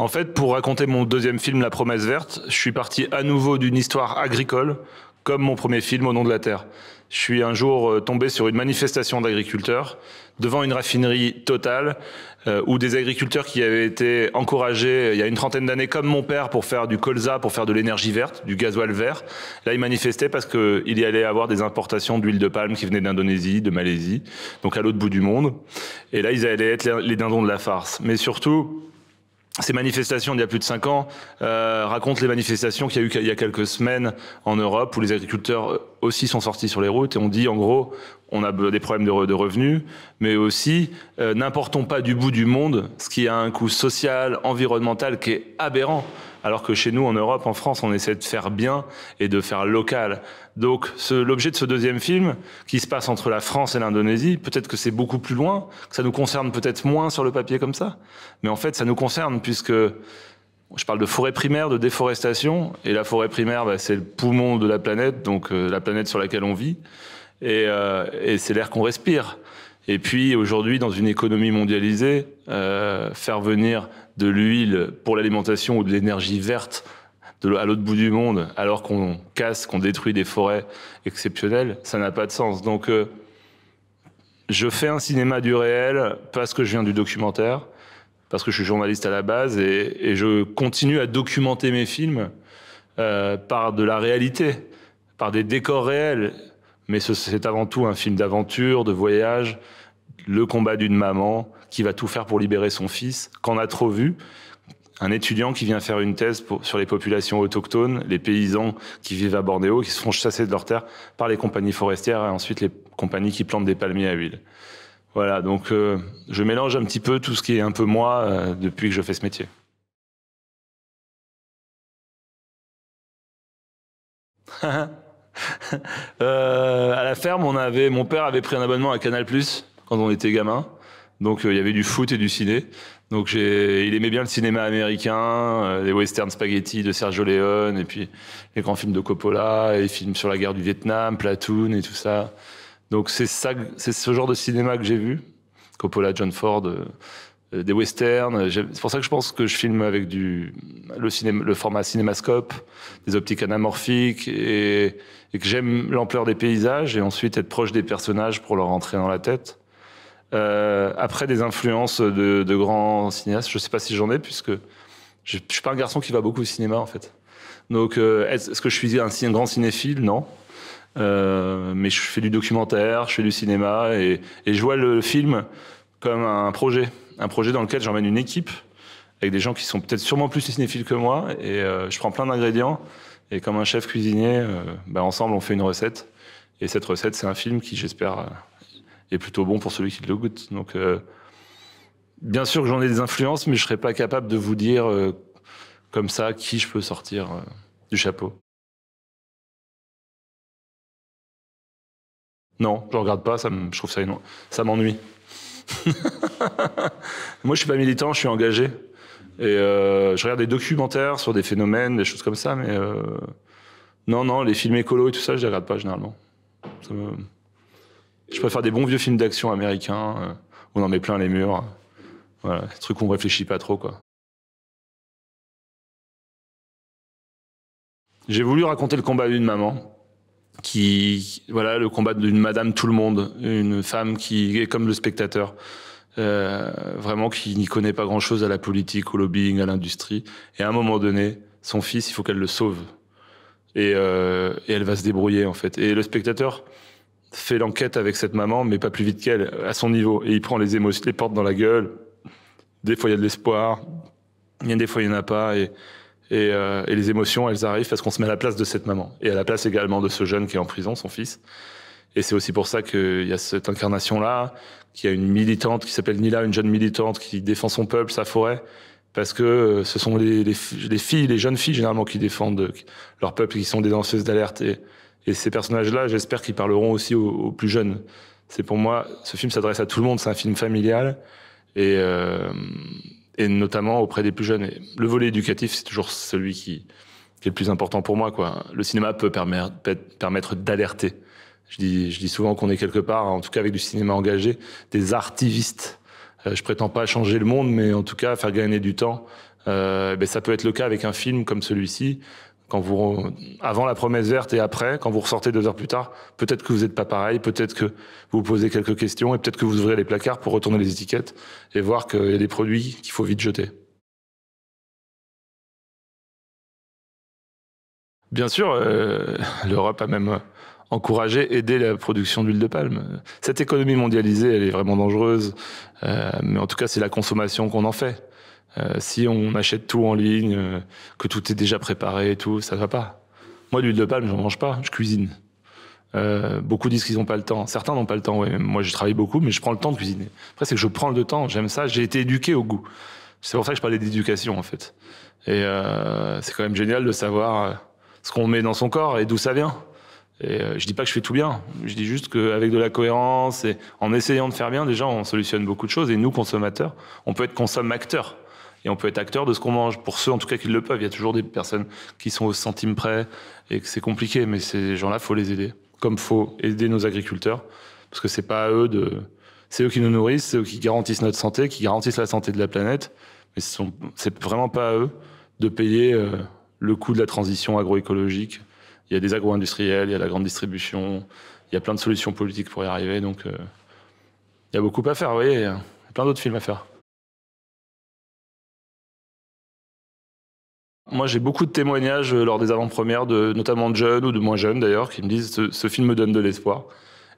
En fait, pour raconter mon deuxième film, La Promesse Verte, je suis parti à nouveau d'une histoire agricole, comme mon premier film, Au nom de la terre. Je suis un jour tombé sur une manifestation d'agriculteurs devant une raffinerie Total, où des agriculteurs qui avaient été encouragés il y a une trentaine d'années, comme mon père, pour faire du colza, pour faire de l'énergie verte, du gasoil vert. Là, ils manifestaient parce qu'il y allait avoir des importations d'huile de palme qui venaient d'Indonésie, de Malaisie, donc à l'autre bout du monde. Et là, ils allaient être les dindons de la farce. Mais surtout, ces manifestations d'il y a plus de 5 ans racontent les manifestations qu'il y a eu il y a quelques semaines en Europe, où les agriculteurs aussi sont sortis sur les routes et ont dit, en gros, on a des problèmes de revenus, mais aussi n'importons pas du bout du monde, ce qui a un coût social, environnemental qui est aberrant. Alors que chez nous, en Europe, en France, on essaie de faire bien et de faire local. Donc l'objet de ce deuxième film, qui se passe entre la France et l'Indonésie, peut-être que c'est beaucoup plus loin, que ça nous concerne peut-être moins sur le papier comme ça, mais en fait, ça nous concerne puisque je parle de forêt primaire, de déforestation, et la forêt primaire, c'est le poumon de la planète, donc la planète sur laquelle on vit, et c'est l'air qu'on respire. Et puis aujourd'hui, dans une économie mondialisée, faire venir de l'huile pour l'alimentation ou de l'énergie verte à l'autre bout du monde, alors qu'on casse, qu'on détruit des forêts exceptionnelles, ça n'a pas de sens. Donc je fais un cinéma du réel parce que je viens du documentaire, parce que je suis journaliste à la base, et je continue à documenter mes films par de la réalité, par des décors réels. Mais c'est avant tout un film d'aventure, de voyage, le combat d'une maman qui va tout faire pour libérer son fils, qu'on a trop vu. Un étudiant qui vient faire une thèse sur les populations autochtones, les paysans qui vivent à Bornéo, qui se font chasser de leurs terres par les compagnies forestières et ensuite les compagnies qui plantent des palmiers à huile. Voilà, donc je mélange un petit peu tout ce qui est un peu moi depuis que je fais ce métier. À la ferme, mon père avait pris un abonnement à Canal+ quand on était gamin. Donc il y avait du foot et du ciné. Donc il aimait bien le cinéma américain, les western spaghetti de Sergio Leone, et puis les grands films de Coppola, et les films sur la guerre du Vietnam, Platoon et tout ça. Donc c'est ce genre de cinéma que j'ai vu. Coppola, John Ford, des westerns. C'est pour ça que je pense que je filme avec le format cinémascope, des optiques anamorphiques, et que j'aime l'ampleur des paysages et ensuite être proche des personnages pour leur rentrer dans la tête. Après des influences de grands cinéastes, je sais pas si j'en ai, puisque je suis pas un garçon qui va beaucoup au cinéma en fait. Donc est-ce que je suis un grand cinéphile? Non. Mais je fais du documentaire, je fais du cinéma, et je vois le film comme un projet dans lequel j'emmène une équipe avec des gens qui sont peut-être sûrement plus cinéphiles que moi, et je prends plein d'ingrédients, et comme un chef cuisinier, ensemble on fait une recette, et cette recette c'est un film qui, j'espère, est plutôt bon pour celui qui le goûte. Donc bien sûr que j'en ai des influences, mais je serais pas capable de vous dire comme ça qui je peux sortir du chapeau. Non, je regarde pas, je trouve ça m'ennuie. Moi, je suis pas militant, je suis engagé. Et je regarde des documentaires sur des phénomènes, des choses comme ça, mais non, les films écolos et tout ça, je les regarde pas généralement. Je préfère des bons vieux films d'action américains, où on en met plein les murs. Voilà, des trucs où on réfléchit pas trop, quoi. J'ai voulu raconter le combat d'une maman, le combat d'une madame tout le monde, une femme qui est comme le spectateur, vraiment qui n'y connaît pas grand-chose à la politique, au lobbying, à l'industrie. Et à un moment donné, son fils, il faut qu'elle le sauve. Et elle va se débrouiller, en fait. Et le spectateur fait l'enquête avec cette maman, mais pas plus vite qu'elle, à son niveau. Et il prend les émotions, les porte dans la gueule. Des fois, il y a de l'espoir. Des fois, il n'y en a pas. Et les émotions, elles arrivent parce qu'on se met à la place de cette maman. Et à la place également de ce jeune qui est en prison, son fils. Et c'est aussi pour ça qu'il y a cette incarnation-là, qu'il y a une militante qui s'appelle Nila, une jeune militante qui défend son peuple, sa forêt. Parce que ce sont les filles, les jeunes filles généralement qui défendent leur peuple, qui sont des danseuses d'alerte. Et ces personnages-là, j'espère qu'ils parleront aussi aux plus jeunes. C'est pour moi, ce film s'adresse à tout le monde, c'est un film familial. Et notamment auprès des plus jeunes. Et le volet éducatif, c'est toujours celui qui est le plus important pour moi, quoi. Le cinéma peut permettre d'alerter. Je dis souvent qu'on est quelque part, en tout cas avec du cinéma engagé, des artivistes. Je prétends pas changer le monde, mais en tout cas faire gagner du temps Ben, ça peut être le cas avec un film comme celui-ci. Avant la promesse verte et après, quand vous ressortez 2 heures plus tard, peut-être que vous n'êtes pas pareil, peut-être que vous vous posez quelques questions et peut-être que vous ouvrez les placards pour retourner les étiquettes et voir qu'il y a des produits qu'il faut vite jeter. Bien sûr, l'Europe a même encouragé, aidé la production d'huile de palme. Cette économie mondialisée, elle est vraiment dangereuse, mais en tout cas, c'est la consommation qu'on en fait. Si on achète tout en ligne, que tout est déjà préparé et tout, ça va pas. Moi, l'huile de palme, j'en mange pas, je cuisine. Beaucoup disent qu'ils n'ont pas le temps. Certains n'ont pas le temps, ouais. Moi, je travaille beaucoup, mais je prends le temps de cuisiner. Après, c'est que je prends le temps, j'aime ça, j'ai été éduqué au goût. C'est pour ça que je parlais d'éducation, en fait. Et c'est quand même génial de savoir ce qu'on met dans son corps et d'où ça vient. Et je dis pas que je fais tout bien. Je dis juste qu'avec de la cohérence et en essayant de faire bien, déjà, on solutionne beaucoup de choses. Et nous, consommateurs, on peut être consomme-acteur. Et on peut être acteur de ce qu'on mange. Pour ceux, en tout cas, qui le peuvent. Il y a toujours des personnes qui sont au centime près et que c'est compliqué. Mais ces gens-là, faut les aider. Comme faut aider nos agriculteurs. Parce que c'est pas à eux c'est eux qui nous nourrissent, c'est eux qui garantissent notre santé, qui garantissent la santé de la planète. Mais c'est vraiment pas à eux de payer le coût de la transition agroécologique. Il y a des agro-industriels, il y a la grande distribution, il y a plein de solutions politiques pour y arriver. Donc, il y a beaucoup à faire. Vous voyez, il y a plein d'autres films à faire. Moi, j'ai beaucoup de témoignages lors des avant-premières, notamment de jeunes ou de moins jeunes d'ailleurs, qui me disent ce film me donne de l'espoir.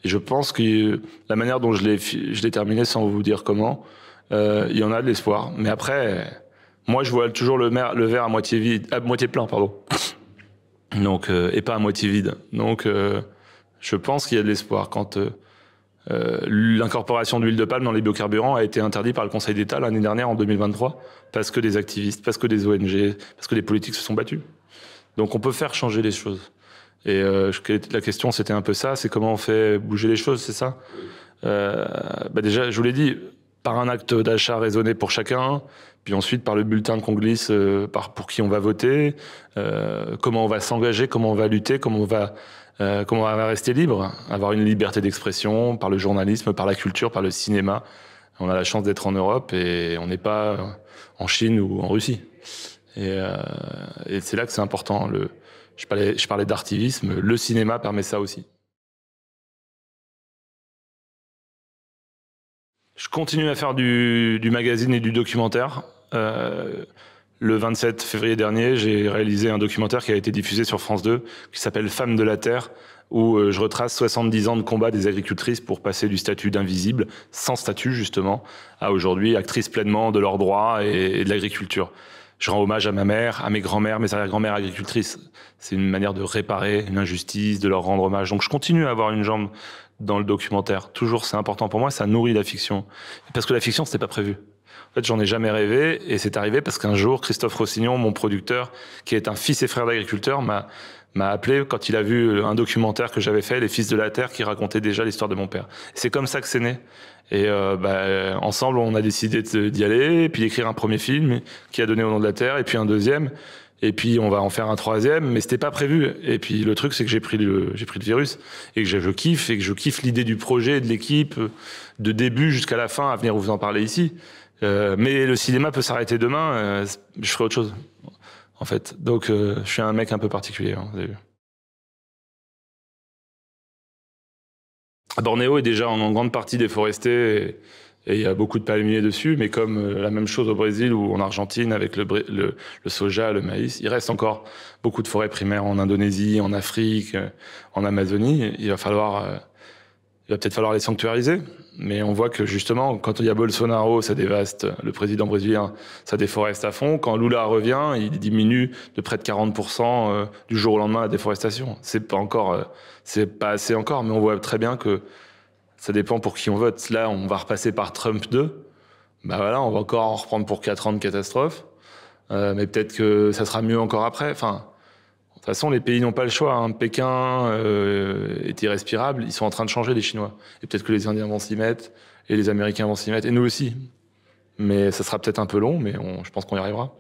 Et je pense que la manière dont je l'ai terminé, sans vous dire comment, il y en a de l'espoir. Mais après, moi, je vois toujours le verre à moitié vide, à moitié plein, pardon. Donc, et pas à moitié vide. Donc, je pense qu'il y a de l'espoir. Quand l'incorporation d'huile de palme dans les biocarburants a été interdite par le Conseil d'État l'année dernière, en 2023, parce que des activistes, parce que des ONG, parce que des politiques se sont battus. Donc, on peut faire changer les choses. Et la question, c'était un peu ça, c'est comment on fait bouger les choses, c'est ça. Déjà, je vous l'ai dit, par un acte d'achat raisonné pour chacun, puis ensuite par le bulletin qu'on glisse pour qui on va voter, comment on va s'engager, comment on va lutter, comment on va rester libre, avoir une liberté d'expression par le journalisme, par la culture, par le cinéma. On a la chance d'être en Europe et on n'est pas en Chine ou en Russie. Et c'est là que c'est important. Je parlais d'artivisme, le cinéma permet ça aussi. Je continue à faire du magazine et du documentaire. Le 27 février dernier, j'ai réalisé un documentaire qui a été diffusé sur France 2, qui s'appelle Femmes de la Terre, où je retrace 70 ans de combat des agricultrices pour passer du statut d'invisible, sans statut justement, à aujourd'hui actrices pleinement de leurs droits et de l'agriculture. Je rends hommage à ma mère, à mes grands-mères, mes arrière-grand-mères agricultrices. C'est une manière de réparer une injustice, de leur rendre hommage. Donc je continue à avoir une jambe dans le documentaire. Toujours, c'est important pour moi, ça nourrit la fiction. Parce que la fiction, c'était pas prévu. En fait, j'en ai jamais rêvé et c'est arrivé parce qu'un jour, Christophe Rossignon, mon producteur, qui est un fils et frère d'agriculteur, m'a appelé quand il a vu un documentaire que j'avais fait, Les Fils de la Terre, qui racontait déjà l'histoire de mon père. C'est comme ça que c'est né. Et ensemble, on a décidé d'y aller, et puis d'écrire un premier film qui a donné Au nom de la Terre, et puis un deuxième, et puis on va en faire un troisième, mais c'était pas prévu. Et puis le truc, c'est que j'ai pris le virus, et que je kiffe l'idée du projet, et de l'équipe, de début jusqu'à la fin, à venir vous en parler ici. Mais le cinéma peut s'arrêter demain, je ferai autre chose, en fait. Donc je suis un mec un peu particulier, hein, vous avez vu. Bornéo est déjà en grande partie déforesté et il y a beaucoup de palmiers dessus, mais comme la même chose au Brésil ou en Argentine avec le soja, le maïs, il reste encore beaucoup de forêts primaires en Indonésie, en Afrique, en Amazonie. Il va peut-être falloir les sanctuariser, mais on voit que justement, quand il y a Bolsonaro, ça dévaste, le président brésilien, ça déforeste à fond. Quand Lula revient, il diminue de près de 40% du jour au lendemain la déforestation. C'est pas assez encore, mais on voit très bien que ça dépend pour qui on vote. Là, on va repasser par Trump 2. Bah voilà, on va encore en reprendre pour 4 ans de catastrophe. Mais peut-être que ça sera mieux encore après. Enfin, de toute façon, les pays n'ont pas le choix, hein. Pékin est irrespirable. Ils sont en train de changer, les Chinois. Et peut-être que les Indiens vont s'y mettre, et les Américains vont s'y mettre, et nous aussi. Mais ça sera peut-être un peu long, mais je pense qu'on y arrivera.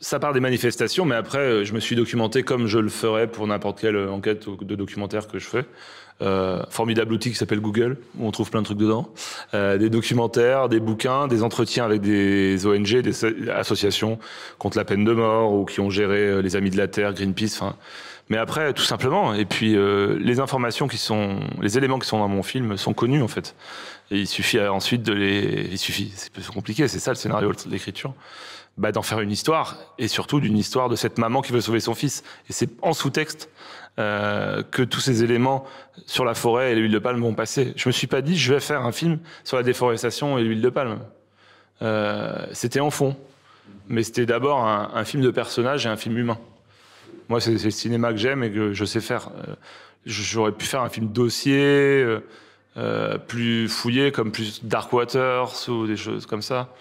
Ça part des manifestations, mais après, je me suis documenté comme je le ferais pour n'importe quelle enquête de documentaire que je fais. Formidable outil qui s'appelle Google, où on trouve plein de trucs dedans. Des documentaires, des bouquins, des entretiens avec des ONG, des associations contre la peine de mort, ou qui ont géré les Amis de la Terre, Greenpeace, enfin. Mais après, tout simplement. Et puis, les informations les éléments qui sont dans mon film sont connus, en fait. Et il suffit ensuite c'est plus compliqué, c'est ça le scénario, l'écriture. D'en faire une histoire, et surtout d'une histoire de cette maman qui veut sauver son fils. Et c'est en sous-texte que tous ces éléments sur la forêt et l'huile de palme vont passer. Je me suis pas dit, je vais faire un film sur la déforestation et l'huile de palme. C'était en fond. Mais c'était d'abord un film de personnage et un film humain. Moi, c'est le cinéma que j'aime et que je sais faire. J'aurais pu faire un film dossier, plus fouillé, comme plus Dark Waters ou des choses comme ça.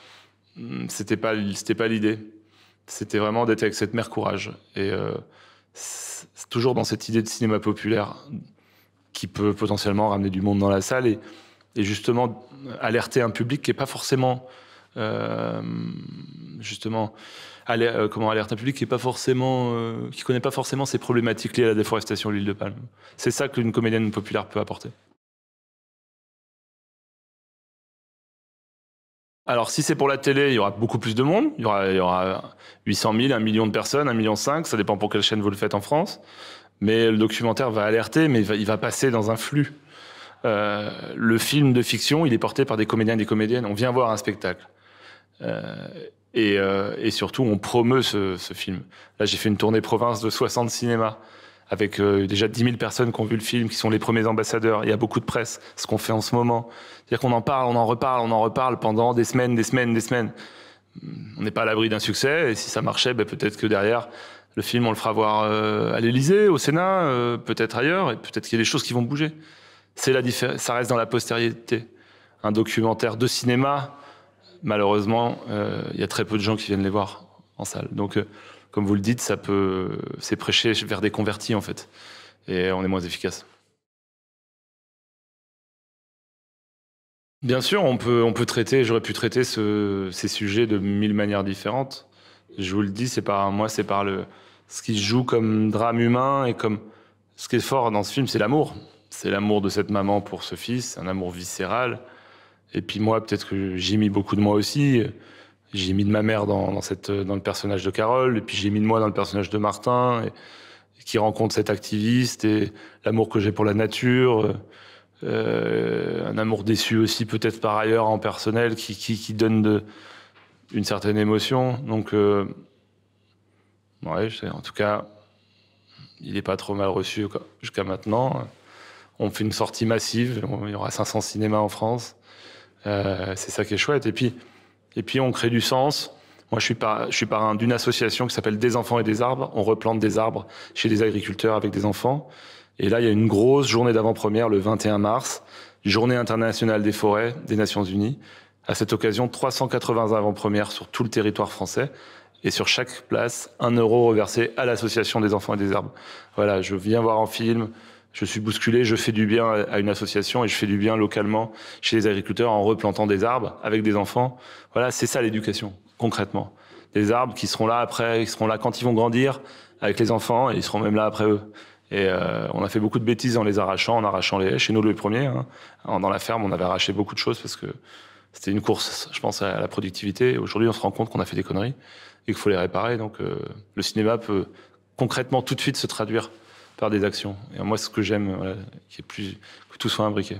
C'était pas l'idée. C'était vraiment d'être avec cette mère courage. Et c'est toujours dans cette idée de cinéma populaire qui peut potentiellement ramener du monde dans la salle et justement alerter un public qui est pas forcément comment alerter un public qui est pas forcément qui connaît pas forcément ces problématiques liées à la déforestation de l'huile de palme. C'est ça qu'une comédienne populaire peut apporter. Alors, si c'est pour la télé, il y aura beaucoup plus de monde. Il y aura 800 000, 1 million de personnes, 1,5 million. Ça dépend pour quelle chaîne vous le faites en France. Mais le documentaire va alerter, mais il va passer dans un flux. Le film de fiction, il est porté par des comédiens et des comédiennes. On vient voir un spectacle. Et surtout, on promeut ce film. Là, j'ai fait une tournée province de 60 cinémas, avec déjà 10 000 personnes qui ont vu le film, qui sont les premiers ambassadeurs. Il y a beaucoup de presse, ce qu'on fait en ce moment. C'est-à-dire qu'on en parle, on en reparle pendant des semaines. On n'est pas à l'abri d'un succès, et si ça marchait, peut-être que derrière, le film, on le fera voir à l'Élysée, au Sénat, peut-être ailleurs, et peut-être qu'il y a des choses qui vont bouger. Ça reste dans la postérité. Un documentaire de cinéma, malheureusement, il y a très peu de gens qui viennent les voir en salle. Donc, comme vous le dites, c'est prêcher vers des convertis, en fait. Et on est moins efficace. Bien sûr, on peut traiter, j'aurais pu traiter ces sujets de 1000 manières différentes. Je vous le dis, c'est par ce qui se joue comme drame humain et comme, ce qui est fort dans ce film, c'est l'amour. C'est l'amour de cette maman pour ce fils, un amour viscéral. Et puis moi, peut-être que j'ai mis beaucoup de moi aussi. J'ai mis de ma mère dans le personnage de Carole, et puis j'ai mis de moi dans le personnage de Martin, qui rencontre cet activiste, et l'amour que j'ai pour la nature, un amour déçu aussi peut-être par ailleurs en personnel, qui donne une certaine émotion. Donc, ouais, en tout cas, il n'est pas trop mal reçu jusqu'à maintenant. On fait une sortie massive, il y aura 500 cinémas en France. C'est ça qui est chouette. Et puis on crée du sens. Moi, je suis parrain d'une association qui s'appelle Des enfants et des arbres. On replante des arbres chez des agriculteurs avec des enfants. Et là, il y a une grosse journée d'avant-première le 21 mars, Journée internationale des forêts des Nations Unies. À cette occasion, 380 avant-premières sur tout le territoire français. Et sur chaque place, 1 euro reversé à l'association des enfants et des arbres. Voilà, je viens voir en film. Je suis bousculé, je fais du bien à une association et je fais du bien localement chez les agriculteurs en replantant des arbres avec des enfants. Voilà, c'est ça l'éducation, concrètement. Des arbres qui seront là après, qui seront là quand ils vont grandir avec les enfants et ils seront même là après eux. Et on a fait beaucoup de bêtises en les arrachant, en arrachant les haies. Chez nous, le premier, hein. Dans la ferme, on avait arraché beaucoup de choses parce que c'était une course, je pense, à la productivité. Aujourd'hui, on se rend compte qu'on a fait des conneries et qu'il faut les réparer. Donc, le cinéma peut concrètement tout de suite se traduire par des actions. Et moi, ce que j'aime, voilà, que tout soit imbriqué.